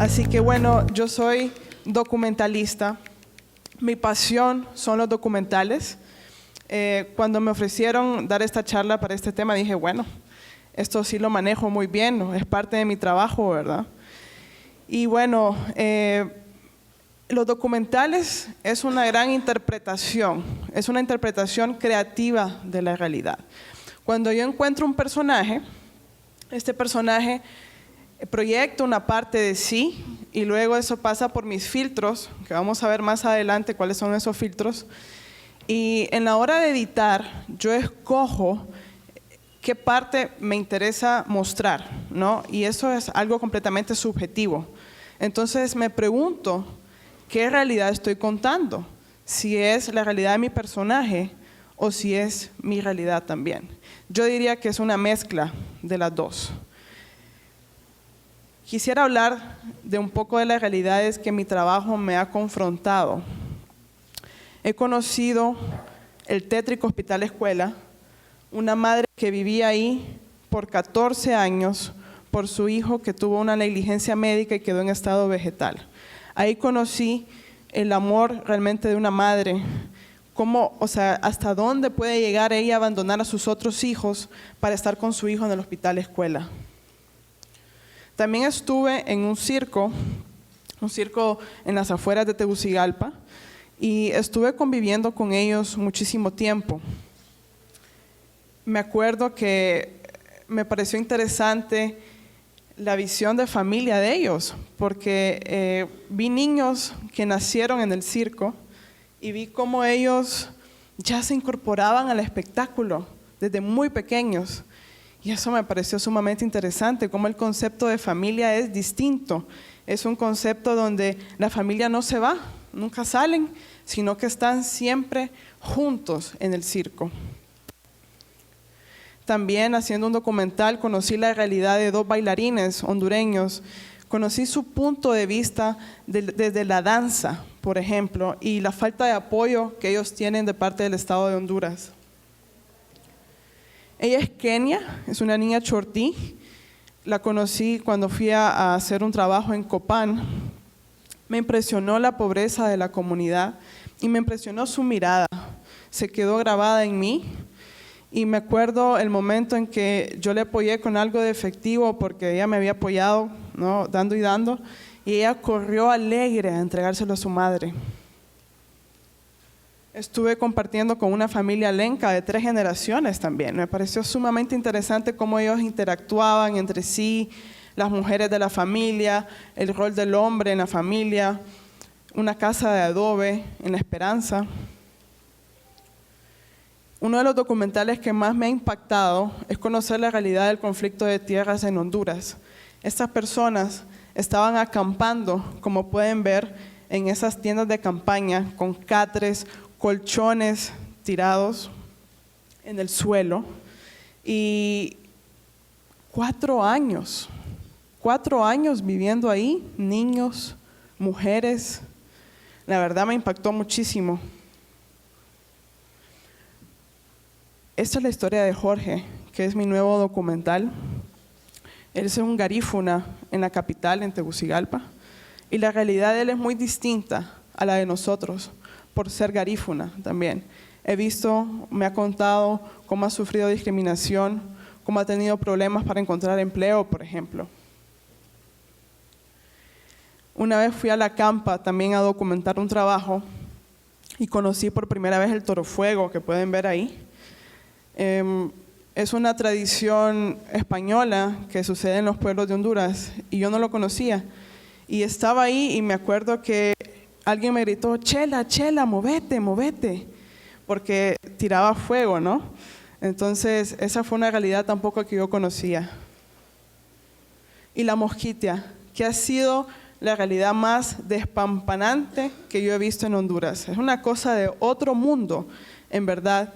Así que bueno, yo soy documentalista. Mi pasión son los documentales. Cuando me ofrecieron dar esta charla para este tema, dije, bueno, esto sí lo manejo muy bien, ¿no? Es parte de mi trabajo, ¿verdad? Y bueno, los documentales es una gran interpretación, es una interpretación creativa de la realidad. Cuando yo encuentro un personaje, este personaje proyecta una parte de sí y luego eso pasa por mis filtros, que vamos a ver más adelante cuáles son esos filtros. Y en la hora de editar, yo escojo qué parte me interesa mostrar, ¿no? Y eso es algo completamente subjetivo. Entonces me pregunto, ¿qué realidad estoy contando? Si es la realidad de mi personaje o si es mi realidad también. Yo diría que es una mezcla de las dos. Quisiera hablar de un poco de las realidades que mi trabajo me ha confrontado. He conocido el tétrico Hospital Escuela, una madre que vivía ahí por 14 años por su hijo que tuvo una negligencia médica y quedó en estado vegetal. Ahí conocí el amor realmente de una madre, cómo, o sea, hasta dónde puede llegar ella a abandonar a sus otros hijos para estar con su hijo en el Hospital Escuela. También estuve en un circo en las afueras de Tegucigalpa, y estuve conviviendo con ellos muchísimo tiempo. Me acuerdo que me pareció interesante la visión de familia de ellos, porque vi niños que nacieron en el circo y vi cómo ellos ya se incorporaban al espectáculo desde muy pequeños. Y eso me pareció sumamente interesante, cómo el concepto de familia es distinto. Es un concepto donde la familia no se va, nunca salen, sino que están siempre juntos en el circo. También haciendo un documental conocí la realidad de dos bailarines hondureños. Conocí su punto de vista desde la danza, por ejemplo, y la falta de apoyo que ellos tienen de parte del Estado de Honduras. Ella es Kenia, es una niña chortí. La conocí cuando fui a hacer un trabajo en Copán. Me impresionó la pobreza de la comunidad y me impresionó su mirada. Se quedó grabada en mí y me acuerdo el momento en que yo le apoyé con algo de efectivo porque ella me había apoyado, ¿no? Dando y dando, y ella corrió alegre a entregárselo a su madre. Estuve compartiendo con una familia lenca de 3 generaciones también. Me pareció sumamente interesante cómo ellos interactuaban entre sí, las mujeres de la familia, el rol del hombre en la familia, una casa de adobe en La Esperanza. Uno de los documentales que más me ha impactado es conocer la realidad del conflicto de tierras en Honduras. Estas personas estaban acampando, como pueden ver, en esas tiendas de campaña con catres, colchones tirados en el suelo, y 4 años viviendo ahí, niños, mujeres. La verdad me impactó muchísimo. Esta es la historia de Jorge, que es mi nuevo documental. Él es un garífuna en la capital, en Tegucigalpa, y la realidad de él es muy distinta a la de nosotros, por ser garífuna también. Me ha contado cómo ha sufrido discriminación, cómo ha tenido problemas para encontrar empleo, por ejemplo. Una vez fui a la campa también a documentar un trabajo y conocí por primera vez el torofuego, que pueden ver ahí. Es una tradición española que sucede en los pueblos de Honduras y yo no lo conocía. Y estaba ahí y me acuerdo que alguien me gritó, Chela, Chela, movete, movete, porque tiraba fuego, ¿no? Entonces, esa fue una realidad tampoco que yo conocía. Y la mosquitia, que ha sido la realidad más despampanante que yo he visto en Honduras. Es una cosa de otro mundo, en verdad,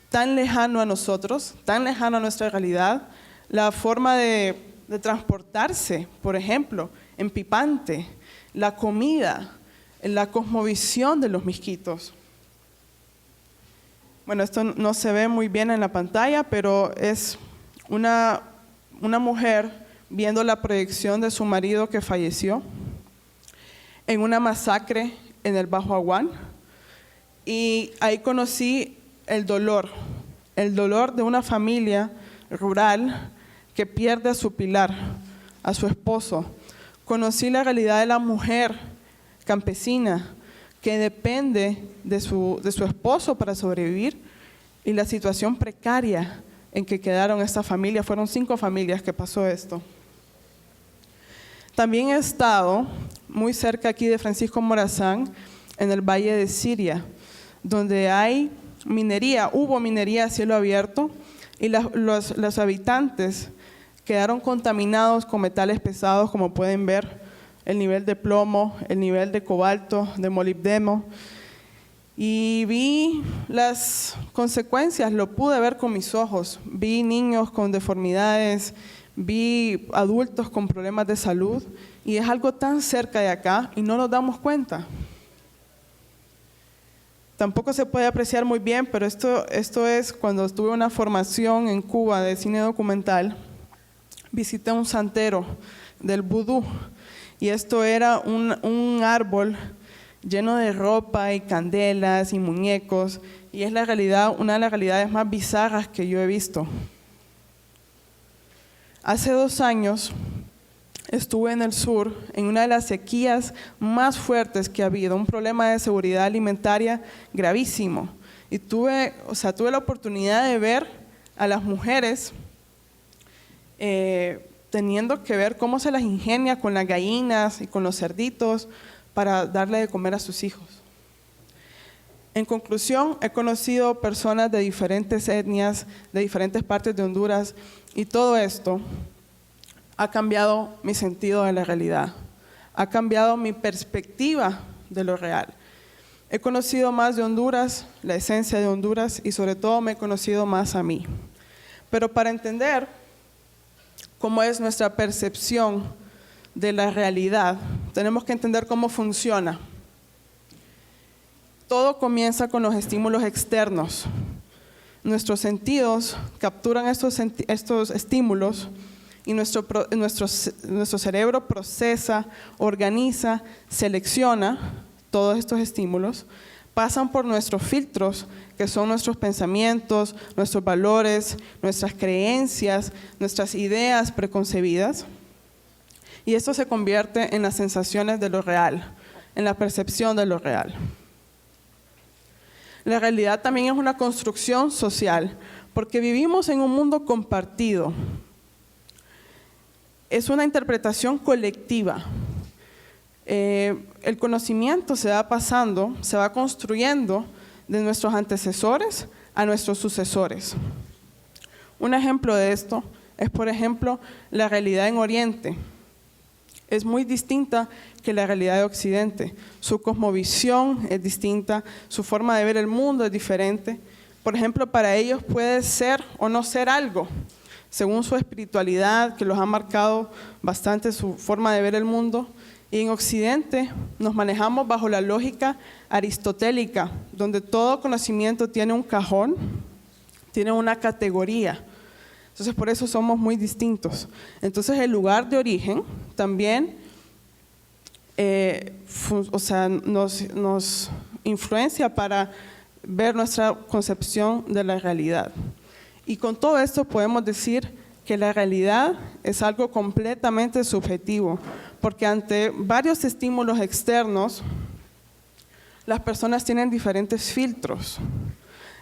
tan lejano a nosotros, tan lejano a nuestra realidad. La forma de transportarse, por ejemplo, en pipante, la comida, la cosmovisión de los misquitos. Bueno, esto no se ve muy bien en la pantalla, pero es una mujer viendo la proyección de su marido que falleció en una masacre en el Bajo Aguán. Y ahí conocí el dolor de una familia rural que pierde a su pilar, a su esposo. Conocí la realidad de la mujer campesina que depende de su esposo para sobrevivir y la situación precaria en que quedaron esta familia. Fueron 5 familias que pasó esto. También he estado muy cerca aquí de Francisco Morazán, en el Valle de Siria, donde hay minería, hubo minería a cielo abierto y los habitantes quedaron contaminados con metales pesados, como pueden ver, el nivel de plomo, el nivel de cobalto, de molibdeno. Y vi las consecuencias, lo pude ver con mis ojos. Vi niños con deformidades, vi adultos con problemas de salud, y es algo tan cerca de acá y no nos damos cuenta. Tampoco se puede apreciar muy bien, pero esto es cuando estuve en una formación en Cuba de cine documental. Visité un santero del vudú, y esto era un árbol lleno de ropa y candelas y muñecos, y es la realidad, una de las realidades más bizarras que yo he visto. Hace 2 años estuve en el sur, en una de las sequías más fuertes que ha habido, un problema de seguridad alimentaria gravísimo. Y tuve la oportunidad de ver a las mujeres teniendo que ver cómo se las ingenia con las gallinas y con los cerditos para darle de comer a sus hijos. En conclusión, he conocido personas de diferentes etnias, de diferentes partes de Honduras, y todo esto ha cambiado mi sentido de la realidad, ha cambiado mi perspectiva de lo real. He conocido más de Honduras, la esencia de Honduras, y sobre todo me he conocido más a mí. Pero para entender cómo es nuestra percepción de la realidad, tenemos que entender cómo funciona. Todo comienza con los estímulos externos. Nuestros sentidos capturan estos estímulos y nuestro cerebro procesa, organiza, selecciona todos estos estímulos, pasan por nuestros filtros, que son nuestros pensamientos, nuestros valores, nuestras creencias, nuestras ideas preconcebidas, y esto se convierte en las sensaciones de lo real, en la percepción de lo real. La realidad también es una construcción social, porque vivimos en un mundo compartido. Es una interpretación colectiva. El conocimiento se va pasando, se va construyendo de nuestros antecesores a nuestros sucesores. Un ejemplo de esto es, por ejemplo, la realidad en Oriente. Es muy distinta que la realidad de Occidente. Su cosmovisión es distinta, su forma de ver el mundo es diferente. Por ejemplo, para ellos puede ser o no ser algo, según su espiritualidad, que los ha marcado bastante su forma de ver el mundo. Y en Occidente nos manejamos bajo la lógica aristotélica, donde todo conocimiento tiene un cajón, tiene una categoría. Entonces, por eso somos muy distintos. Entonces, el lugar de origen también nos influencia para ver nuestra concepción de la realidad. Y con todo esto podemos decir que la realidad es algo completamente subjetivo, porque ante varios estímulos externos, las personas tienen diferentes filtros.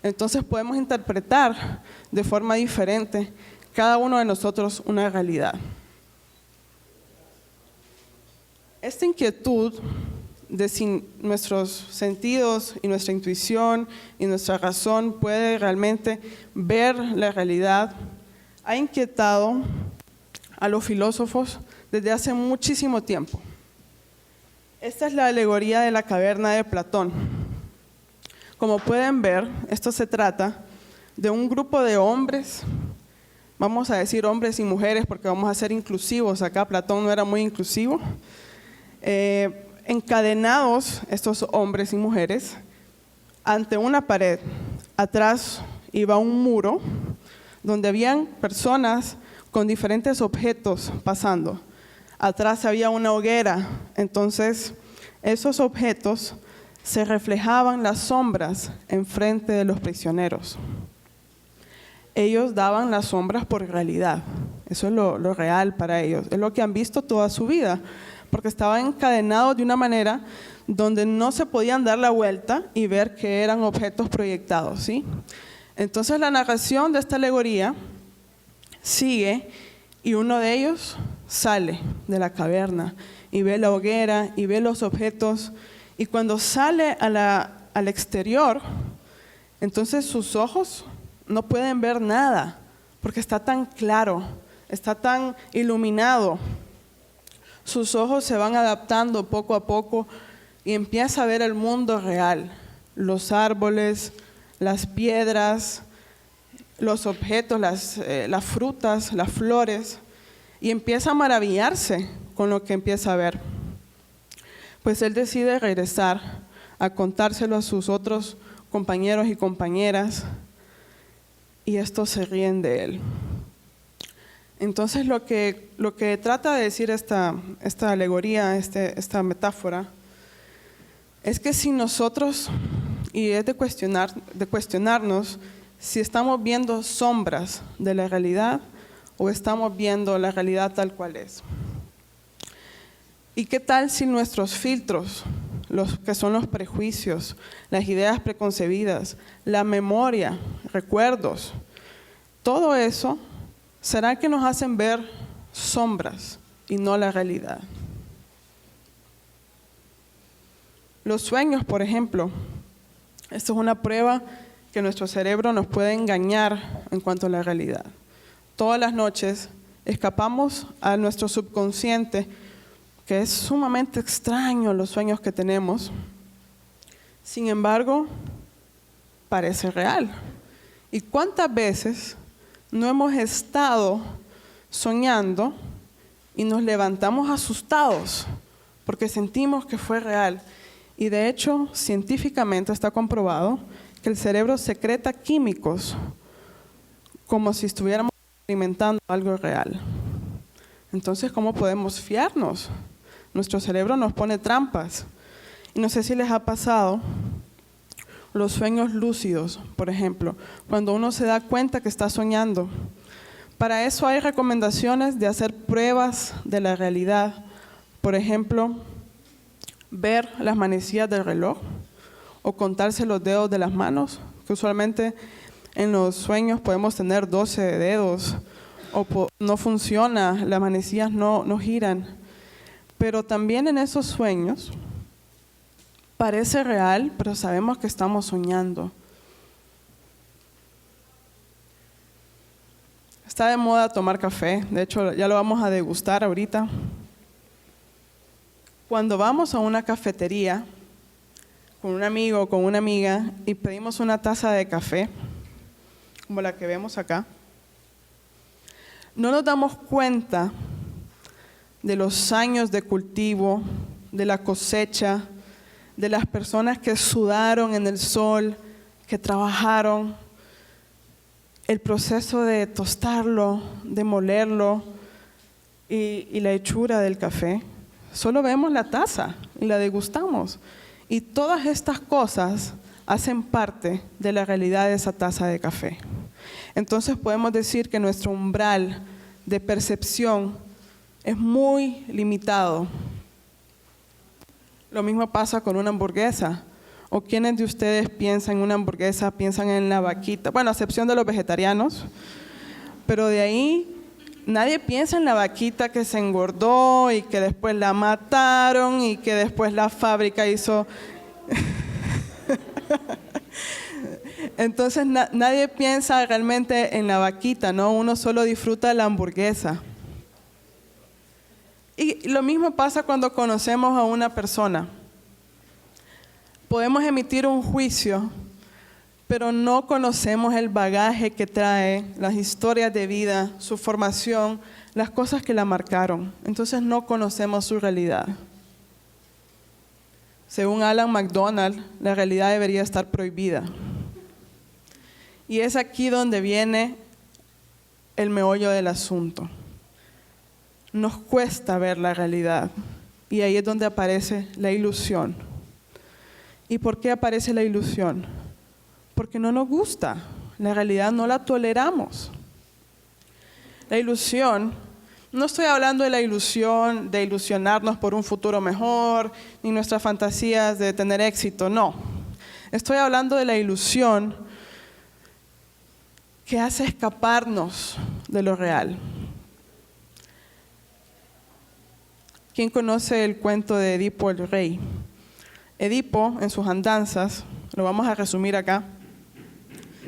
Entonces podemos interpretar de forma diferente cada uno de nosotros una realidad. Esta inquietud de si nuestros sentidos y nuestra intuición y nuestra razón puede realmente ver la realidad ha inquietado a los filósofos desde hace muchísimo tiempo. Esta es la alegoría de la caverna de Platón. Como pueden ver, esto se trata de un grupo de hombres, vamos a decir hombres y mujeres porque vamos a ser inclusivos, acá Platón no era muy inclusivo, encadenados estos hombres y mujeres ante una pared. Atrás iba un muro donde habían personas con diferentes objetos pasando. Atrás había una hoguera, entonces esos objetos se reflejaban las sombras enfrente de los prisioneros. Ellos daban las sombras por realidad. Eso es lo real para ellos. Es lo que han visto toda su vida, porque estaban encadenados de una manera donde no se podían dar la vuelta y ver que eran objetos proyectados, ¿sí? Entonces la narración de esta alegoría sigue y uno de ellos sale de la caverna y ve la hoguera y ve los objetos, y cuando sale al exterior, entonces sus ojos no pueden ver nada porque está tan claro, está tan iluminado. Sus ojos se van adaptando poco a poco y empieza a ver el mundo real, los árboles, las piedras, los objetos, las frutas, las flores, y empieza a maravillarse con lo que empieza a ver. Pues él decide regresar a contárselo a sus otros compañeros y compañeras, y estos se ríen de él. Entonces lo que trata de decir esta alegoría, esta metáfora, es que si nosotros, y es de cuestionarnos si estamos viendo sombras de la realidad o estamos viendo la realidad tal cual es. ¿Y qué tal si nuestros filtros, los que son los prejuicios, las ideas preconcebidas, la memoria, recuerdos, todo eso, será que nos hacen ver sombras y no la realidad? Los sueños, por ejemplo, esto es una prueba que nuestro cerebro nos puede engañar en cuanto a la realidad. Todas las noches escapamos a nuestro subconsciente, que es sumamente extraño los sueños que tenemos. Sin embargo, parece real. ¿Y cuántas veces no hemos estado soñando y nos levantamos asustados porque sentimos que fue real? Y de hecho, científicamente está comprobado que el cerebro secreta químicos como si estuviéramos experimentando algo real. Entonces, ¿cómo podemos fiarnos? Nuestro cerebro nos pone trampas. Y no sé si les ha pasado los sueños lúcidos, por ejemplo, cuando uno se da cuenta que está soñando. Para eso hay recomendaciones de hacer pruebas de la realidad. Por ejemplo, ver las manecillas del reloj o contarse los dedos de las manos, que usualmente en los sueños podemos tener 12 dedos, o no funciona, las manecillas no giran. Pero también en esos sueños parece real, pero sabemos que estamos soñando. Está de moda tomar café, de hecho ya lo vamos a degustar ahorita. Cuando vamos a una cafetería con un amigo o con una amiga y pedimos una taza de café, como la que vemos acá, no nos damos cuenta de los años de cultivo, de la cosecha, de las personas que sudaron en el sol, que trabajaron, el proceso de tostarlo, de molerlo y la hechura del café. Solo vemos la taza y la degustamos. Y todas estas cosas hacen parte de la realidad de esa taza de café. Entonces podemos decir que nuestro umbral de percepción es muy limitado. Lo mismo pasa con una hamburguesa. ¿O quiénes de ustedes piensan en una hamburguesa, piensan en la vaquita? Bueno, a excepción de los vegetarianos. Pero de ahí, nadie piensa en la vaquita que se engordó y que después la mataron y que después la fábrica hizo... Entonces nadie piensa realmente en la vaquita, ¿no? Uno solo disfruta de la hamburguesa. Y lo mismo pasa cuando conocemos a una persona. Podemos emitir un juicio, pero no conocemos el bagaje que trae, las historias de vida, su formación, las cosas que la marcaron. Entonces no conocemos su realidad. Según Alan MacDonald, la realidad debería estar prohibida. Y es aquí donde viene el meollo del asunto. Nos cuesta ver la realidad y ahí es donde aparece la ilusión. ¿Y por qué aparece la ilusión? Porque no nos gusta, la realidad no la toleramos. La ilusión, no estoy hablando de la ilusión de ilusionarnos por un futuro mejor, ni nuestras fantasías de tener éxito, no. Estoy hablando de la ilusión que hace escaparnos de lo real. ¿Quién conoce el cuento de Edipo el rey? Edipo, en sus andanzas, lo vamos a resumir acá,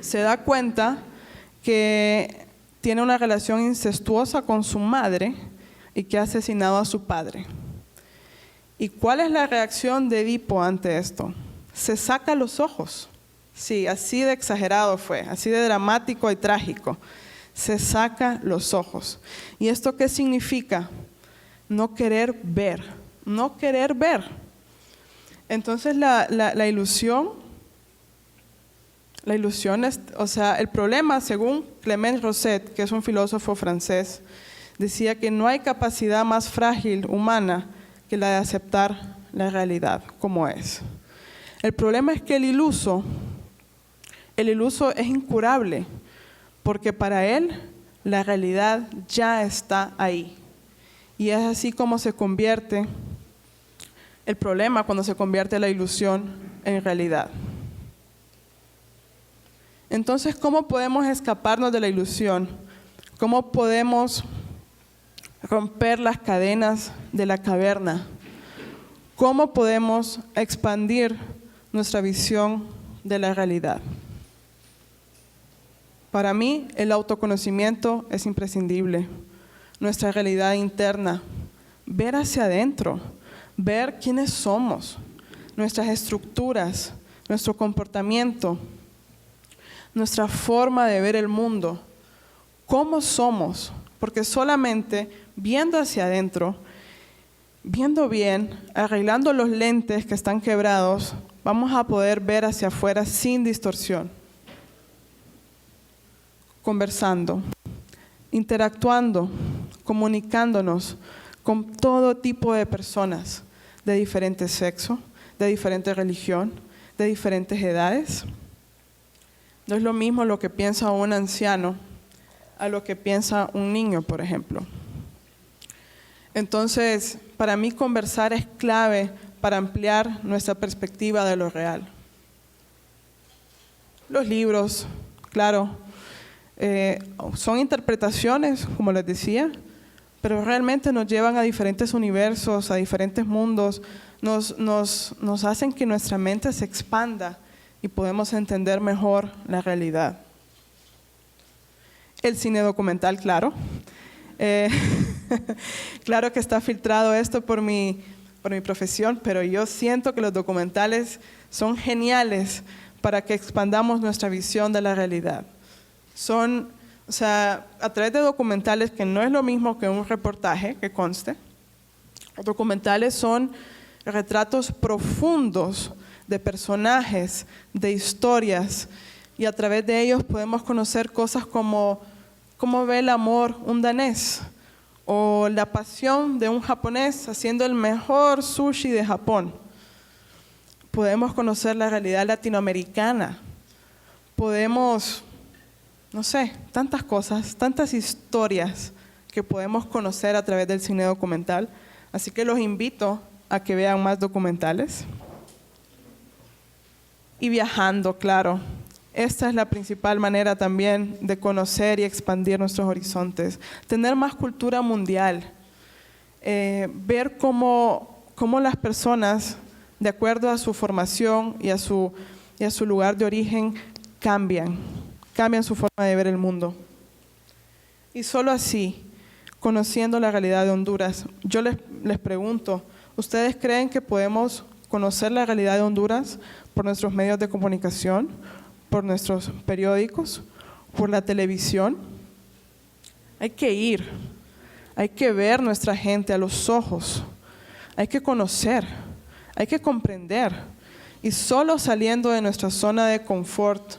se da cuenta que tiene una relación incestuosa con su madre y que ha asesinado a su padre. ¿Y cuál es la reacción de Edipo ante esto? Se saca los ojos. Sí, así de exagerado fue, así de dramático y trágico. Se saca los ojos. ¿Y esto qué significa? No querer ver, no querer ver. Entonces la ilusión es, o sea, el problema, según Clement Rosset, que es un filósofo francés, decía que no hay capacidad más frágil humana que la de aceptar la realidad como es. El problema es que el iluso es incurable, porque para él la realidad ya está ahí. Y es así como se convierte el problema, cuando se convierte la ilusión en realidad. Entonces, ¿cómo podemos escaparnos de la ilusión? ¿Cómo podemos romper las cadenas de la caverna? ¿Cómo podemos expandir nuestra visión de la realidad? Para mí, el autoconocimiento es imprescindible. Nuestra realidad interna, ver hacia adentro, ver quiénes somos, nuestras estructuras, nuestro comportamiento, nuestra forma de ver el mundo, cómo somos, porque solamente viendo hacia adentro, viendo bien, arreglando los lentes que están quebrados, vamos a poder ver hacia afuera sin distorsión. Conversando, interactuando, comunicándonos con todo tipo de personas de diferente sexo, de diferente religión, de diferentes edades. No es lo mismo lo que piensa un anciano a lo que piensa un niño, por ejemplo. Entonces, para mí conversar es clave para ampliar nuestra perspectiva de lo real. Los libros, claro, son interpretaciones, como les decía, pero realmente nos llevan a diferentes universos, a diferentes mundos, nos hacen que nuestra mente se expanda y podemos entender mejor la realidad. El cine documental, claro. Claro que está filtrado esto por mi profesión, pero yo siento que los documentales son geniales para que expandamos nuestra visión de la realidad. O sea, a través de documentales, que no es lo mismo que un reportaje, que conste, los documentales son retratos profundos de personajes, de historias, y a través de ellos podemos conocer cosas como cómo ve el amor un danés, o la pasión de un japonés haciendo el mejor sushi de Japón. Podemos conocer la realidad latinoamericana, podemos, no sé, tantas cosas, tantas historias que podemos conocer a través del cine documental. Así que los invito a que vean más documentales. Y viajando, claro. Esta es la principal manera también de conocer y expandir nuestros horizontes. Tener más cultura mundial. Ver cómo las personas, de acuerdo a su formación y a su lugar de origen, cambian su forma de ver el mundo. Y solo así, conociendo la realidad de Honduras, yo les pregunto, ¿ustedes creen que podemos conocer la realidad de Honduras por nuestros medios de comunicación, por nuestros periódicos, por la televisión? Hay que ir, hay que ver nuestra gente a los ojos, hay que conocer, hay que comprender. Y solo saliendo de nuestra zona de confort,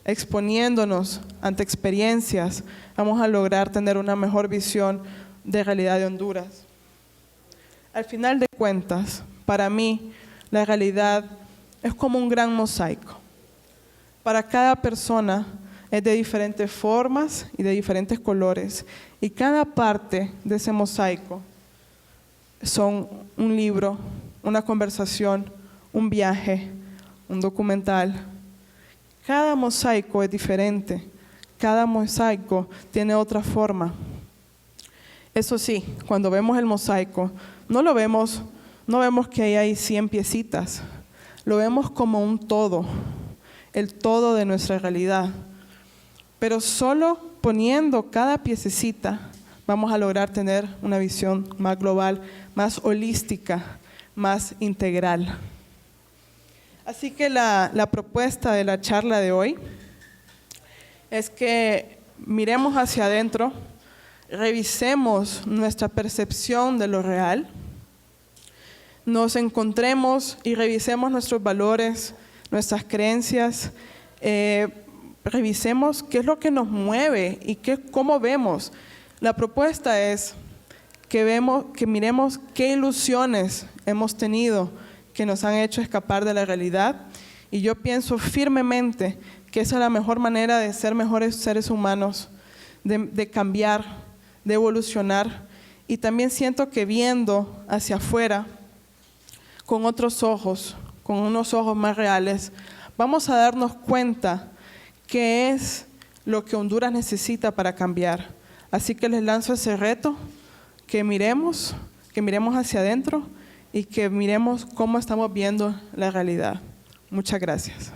exponiéndonos ante experiencias, vamos a lograr tener una mejor visión de realidad de Honduras. Al final de cuentas, para mí, la realidad es como un gran mosaico. Para cada persona es de diferentes formas y de diferentes colores, y cada parte de ese mosaico son un libro, una conversación, un viaje, un documental. Cada mosaico es diferente, cada mosaico tiene otra forma. Eso sí, cuando vemos el mosaico, no vemos que ahí hay 100 piecitas, lo vemos como un todo, el todo de nuestra realidad. Pero solo poniendo cada piececita vamos a lograr tener una visión más global, más holística, más integral. Así que la propuesta de la charla de hoy es que miremos hacia adentro, revisemos nuestra percepción de lo real, nos encontremos y revisemos nuestros valores, nuestras creencias, revisemos qué es lo que nos mueve y cómo vemos. La propuesta es que miremos qué ilusiones hemos tenido que nos han hecho escapar de la realidad, y yo pienso firmemente que esa es la mejor manera de ser mejores seres humanos, de cambiar, de evolucionar. Y también siento que viendo hacia afuera con otros ojos, con unos ojos más reales, vamos a darnos cuenta qué es lo que Honduras necesita para cambiar. Así que les lanzo ese reto, que miremos hacia adentro y que miremos cómo estamos viendo la realidad. Muchas gracias.